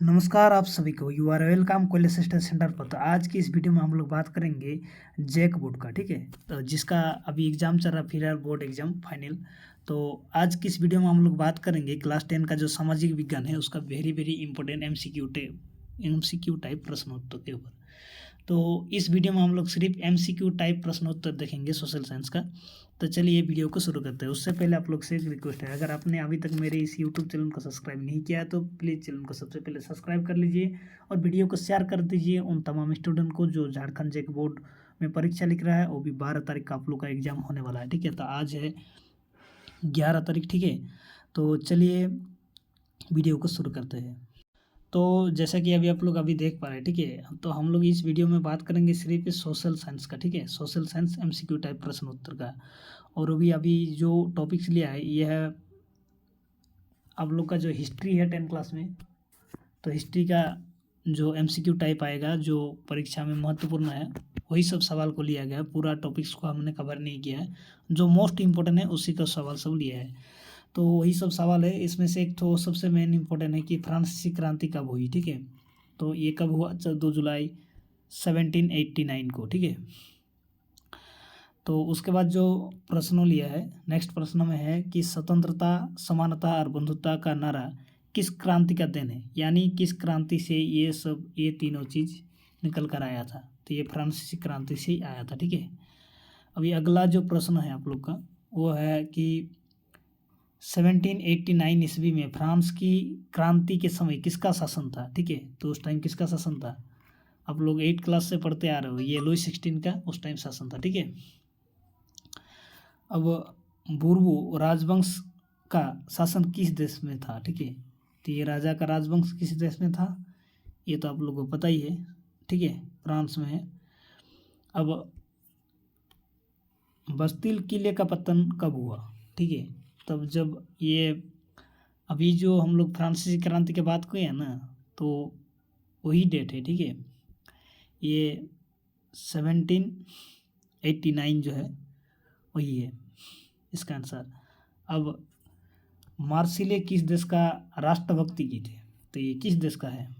नमस्कार आप सभी को। You are welcome college sister centre पर। तो आज की इस वीडियो में हम लोग बात करेंगे जैक बोर्ड का, ठीक है। तो जिसका अभी एग्ज़ाम चल रहा है, फिर बोर्ड एग्ज़ाम फाइनल। तो आज की इस वीडियो में हम लोग बात करेंगे क्लास 10 का जो सामाजिक विज्ञान है उसका very very important MCQ type प्रश्नोत्तर के ऊपर। तो इस वीडियो में हम लोग सिर्फ एमसीक्यू टाइप प्रश्नोत्तर देखेंगे सोशल साइंस का। तो चलिए वीडियो को शुरू करते हैं। उससे पहले आप लोग से एक रिक्वेस्ट है, अगर आपने अभी तक मेरे इस यूट्यूब चैनल को सब्सक्राइब नहीं किया है तो प्लीज़ चैनल को सबसे पहले सब्सक्राइब कर लीजिए और वीडियो को शेयर कर दीजिए उन तमाम स्टूडेंट को जो झारखंड जैक बोर्ड में परीक्षा लिख रहा है। वो भी 12 तारीख का आप लोग का एग्ज़ाम होने वाला है, ठीक है। तो आज है 11 तारीख, ठीक है। तो चलिए वीडियो को शुरू करते हैं। तो जैसा कि अभी आप लोग अभी देख पा रहे हैं, ठीक है। तो हम लोग इस वीडियो में बात करेंगे सिर्फ सोशल साइंस का, ठीक है। सोशल साइंस एमसीक्यू टाइप प्रश्न उत्तर का। और अभी जो टॉपिक्स लिया है ये है आप लोग का जो हिस्ट्री है 10 क्लास में। तो हिस्ट्री का जो एमसीक्यू टाइप आएगा जो परीक्षा में महत्वपूर्ण है वही सब सवाल को लिया गया है। पूरा टॉपिक्स को हमने कवर नहीं किया है, जो मोस्ट इम्पोर्टेंट है उसी का सवाल सब लिया है। तो वही सब सवाल है। इसमें से एक तो सबसे मेन इम्पोर्टेंट है कि फ्रांसीसी क्रांति कब हुई, ठीक है। तो ये कब हुआ? 2 जुलाई 1789 को, ठीक है। तो उसके बाद जो प्रश्नों लिया है, नेक्स्ट प्रश्न में है कि स्वतंत्रता, समानता और बंधुता का नारा किस क्रांति का देन है, यानी किस क्रांति से ये तीनों चीज़ निकल कर आया था। तो ये फ्रांसीसी क्रांति से ही आया था, ठीक है। अभी अगला जो प्रश्न है आप लोग का वो है कि 1789 ईस्वी में फ्रांस की क्रांति के समय किसका शासन था, ठीक है। तो उस टाइम किसका शासन था? आप लोग 8 क्लास से पढ़ते आ रहे हो, ये लुई 16 का उस टाइम शासन था, ठीक है। अब बूर्बो राजवंश का शासन किस देश में था, ठीक है। तो ये राजा का राजवंश किस देश में था ये तो आप लोगों को पता ही है, ठीक है, फ्रांस में है। अब बस्तिल किले का पतन कब हुआ, ठीक है। तब जब ये अभी जो हम लोग फ्रांसीसी क्रांति की बात किए हैं ना, तो वही डेट है, ठीक है। ये 1789 जो है वही है इसका आंसर। अब मार्सिले किस देश का राष्ट्रभक्ति गीत है? तो ये किस देश का है?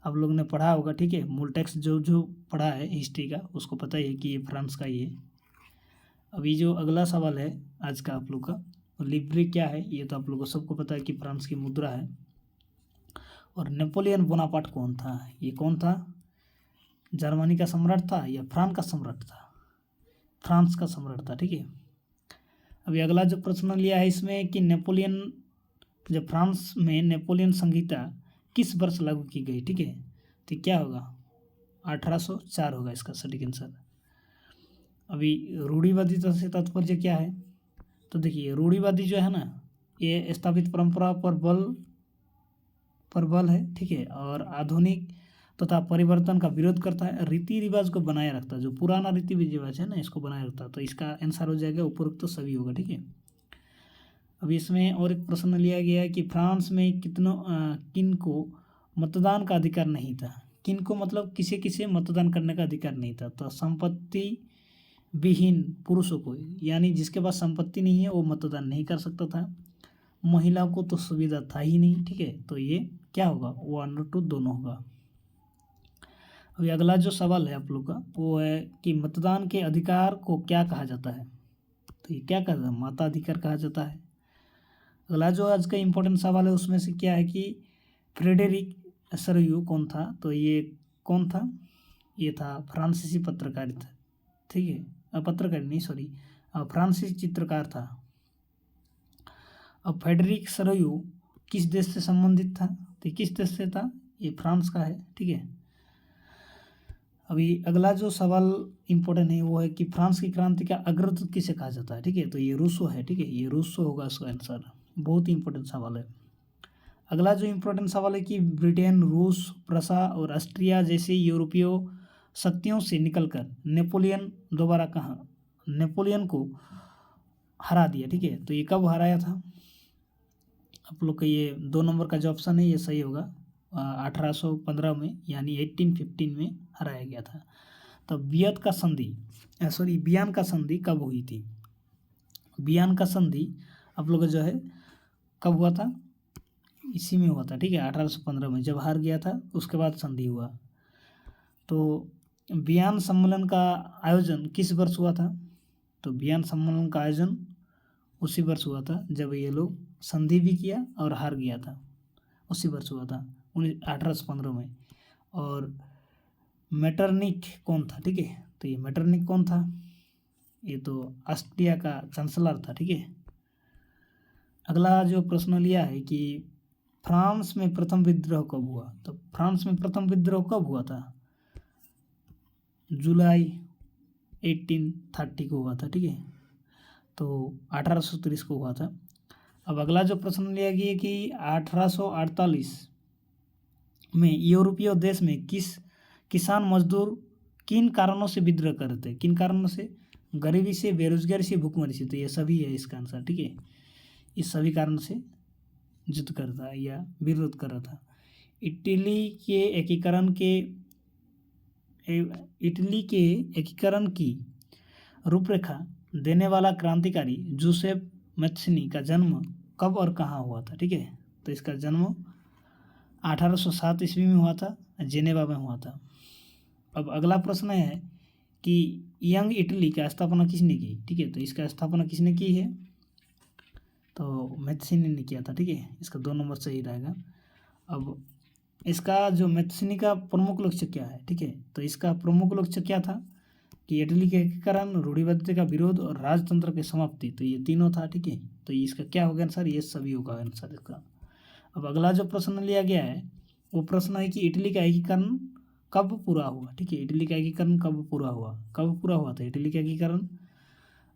आप लोग ने पढ़ा होगा, ठीक है। मूल टेक्स्ट जो जो पढ़ा है हिस्ट्री का उसको पता ही है कि ये फ्रांस का ही है। अभी जो अगला सवाल है आज का आप लोग का, लिब्रे क्या है? ये तो आप लोग को सबको पता है कि फ्रांस की मुद्रा है। और नेपोलियन बोनापार्ट कौन था? ये कौन था? जर्मनी का सम्राट था या फ्रांस का सम्राट था? फ्रांस का सम्राट था, ठीक है। अभी अगला जो प्रश्न लिया है इसमें कि नेपोलियन, जब फ्रांस में नेपोलियन संहिता किस वर्ष लागू की गई, ठीक है। तो क्या होगा? 1804 होगा इसका सटीक आंसर। अभी रूढ़िवादिता से तात्पर्य क्या है? तो देखिए रूढ़िवादी जो है ना, ये स्थापित परंपरा पर बल है, ठीक है। और आधुनिक तथा परिवर्तन का विरोध करता है, रीति रिवाज को बनाए रखता है, जो पुराना रीति रिवाज है ना इसको बनाए रखता है। तो इसका आंसर हो जाएगा उपरोक्त तो सभी होगा, ठीक है। अब इसमें और एक प्रश्न लिया गया है कि फ्रांस में किन को मतदान का अधिकार नहीं था। किन को मतलब किसे किसे मतदान करने का अधिकार नहीं था? तो संपत्ति विहीन पुरुषों को, यानी जिसके पास संपत्ति नहीं है वो मतदान नहीं कर सकता था। महिला को तो सुविधा था ही नहीं, ठीक है। तो ये क्या होगा? 1 और 2 दोनों होगा। अभी अगला जो सवाल है आप लोग का वो है कि मतदान के अधिकार को क्या कहा जाता है? तो ये क्या कहता है? मताधिकार कहा जाता है। अगला जो आज का इम्पोर्टेंट सवाल है उसमें से क्या है कि फ्रेडरिक सरयू कौन था? तो ये कौन था? ये था फ्रांसीसी पत्रकार था, ठीक है। पत्रकार नहीं, सॉरी, फ्रांसीसी चित्रकार था। अब फ्रेडरिक सरयू किस देश से संबंधित था? तो किस देश से था? ये फ्रांस का है, ठीक है। अभी अगला जो सवाल इम्पोर्टेंट है वो है कि फ्रांस की क्रांति का अग्रदूत किसे कहा जाता है, ठीक है। तो ये रूसो है, ठीक है। ये रूसो होगा इसका आंसर। बहुत ही इंपॉर्टेंट सवाल है। अगला जो इम्पोर्टेंट सवाल है कि ब्रिटेन, रूस, प्रसा और ऑस्ट्रिया जैसे यूरोपीय शक्तियों से निकलकर नेपोलियन को हरा दिया, ठीक है। तो ये कब हराया था? आप लोग का ये 2 नंबर का जो ऑप्शन है ये सही होगा। 1815 में, यानी 1815 में हराया गया था। तो बियान का संधि कब हुई थी? बियान का संधि आप लोग का जो है कब हुआ था? इसी में हुआ था, ठीक है, 1815 में जब हार गया था उसके बाद संधि हुआ। तो वियना सम्मेलन का आयोजन किस वर्ष हुआ था? तो वियना सम्मेलन का आयोजन उसी वर्ष हुआ था जब ये लोग संधि भी किया और हार गया था, उसी वर्ष हुआ था 1815 में। और मेटरनिक कौन था? ठीक है, तो ये मेटरनिक कौन था? ये तो ऑस्ट्रिया का चांसलर था, ठीक है। अगला जो प्रश्न लिया है कि फ्रांस में प्रथम विद्रोह कब हुआ? तो फ्रांस में प्रथम विद्रोह कब हुआ था? जुलाई 1830 को हुआ था, ठीक है, तो 1830 को हुआ था। अब अगला जो प्रश्न लिया गया कि 1848 में यूरोपीय देश में किसान मजदूर किन कारणों से विद्रोह कर रहे थे? किन कारणों से? गरीबी से, बेरोजगारी से, भूखमरी से। तो ये सभी है इसका आंसर, ठीक है। इस सभी कारण से युद्ध कर रहा था या विरोध कर रहा था। इटली के एकीकरण की रूपरेखा देने वाला क्रांतिकारी जोसेफ मैत्सिनी का जन्म कब और कहाँ हुआ था? ठीक है, तो इसका जन्म 1807 ईस्वी में हुआ था, जेनेवा में हुआ था। अब अगला प्रश्न है कि यंग इटली का स्थापना किसने की? ठीक है, तो इसका स्थापना किसने की है? तो मैत्सिनी ने किया था, ठीक है, इसका 2 नंबर सही रहेगा। अब इसका जो मैत्सिनी का प्रमुख लक्ष्य क्या है? ठीक है, तो इसका प्रमुख लक्ष्य क्या था कि इटली के एकीकरण, रूढ़िवादिता का विरोध और राजतंत्र की समाप्ति। तो ये तीनों था, ठीक है, तो इसका क्या होगा आंसर? ये सभी होगा आंसर इसका। अब अगला जो प्रश्न लिया गया है वो प्रश्न है कि इटली का एकीकरण कब पूरा हुआ? ठीक है, इटली का एकीकरण कब पूरा हुआ? कब पूरा हुआ था इटली का एकीकरण?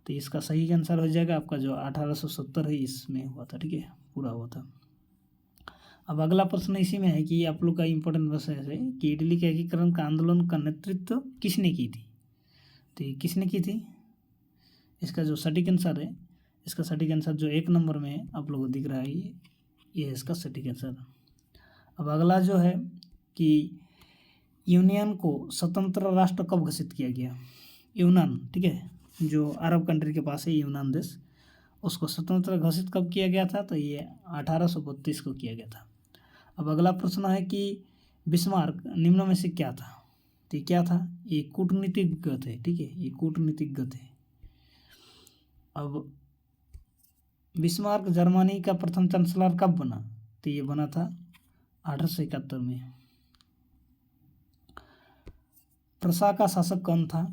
तो इसका सही आंसर हो जाएगा आपका जो 1870 है इसमें हुआ था, ठीक है, पूरा हुआ था। अब अगला प्रश्न इसी में है कि आप लोग का इम्पोर्टेंट विषय है कि इटली के एकीकरण का आंदोलन का नेतृत्व किसने की थी? तो ये किसने की थी? इसका जो सटीक आंसर है, इसका सटीक आंसर जो 1 नंबर में है आप लोगों को दिख रहा है, ये है इसका सटीक आंसर। अब अगला जो है कि यूनियन को स्वतंत्र राष्ट्र कब घोषित किया गया? यूनान, ठीक है, जो अरब कंट्री के पास है यूनान देश, उसको स्वतंत्र घोषित कब किया गया था? तो ये 1832 को किया गया था। अब अगला प्रश्न है कि बिस्मार्क निम्न में से क्या था? तो ये क्या था? ये कूटनीतिज्ञ थे, ठीक है, ये कूटनीतिज्ञ थे। अब बिस्मार्क जर्मनी का प्रथम चांसलर कब बना? तो ये बना था 1871 में। प्रसा का शासक कौन था?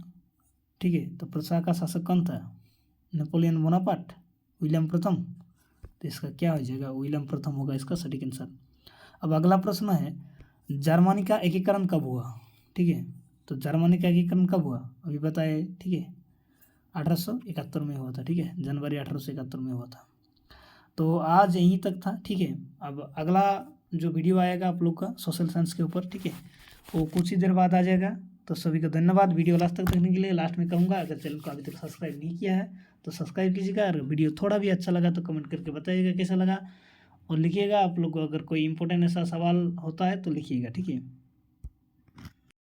ठीक है, तो प्रसा का शासक कौन था? नेपोलियन बोनापार्ट, विलियम प्रथम। तो इसका क्या हो जाएगा? विलियम प्रथम होगा इसका सटीक आंसर। अब अगला प्रश्न है जर्मनी का एकीकरण कब हुआ? ठीक है, तो जर्मनी का एकीकरण कब हुआ अभी बताए, ठीक है, 1871 में हुआ था, ठीक है, जनवरी 1871 में हुआ था। तो आज यहीं तक था, ठीक है। अब अगला जो वीडियो आएगा आप लोग का सोशल साइंस के ऊपर, ठीक है, वो कुछ ही देर बाद आ जाएगा। तो सभी का धन्यवाद वीडियो लास्ट तक देखने के लिए। लास्ट में कहूँगा अगर चैनल को अभी तक सब्सक्राइब नहीं किया है तो सब्सक्राइब कीजिएगा। अगर वीडियो थोड़ा भी अच्छा लगा तो कमेंट करके बताइएगा कैसा लगा, और लिखिएगा आप लोग को अगर कोई इंपॉर्टेंट ऐसा सवाल होता है तो लिखिएगा, ठीक है।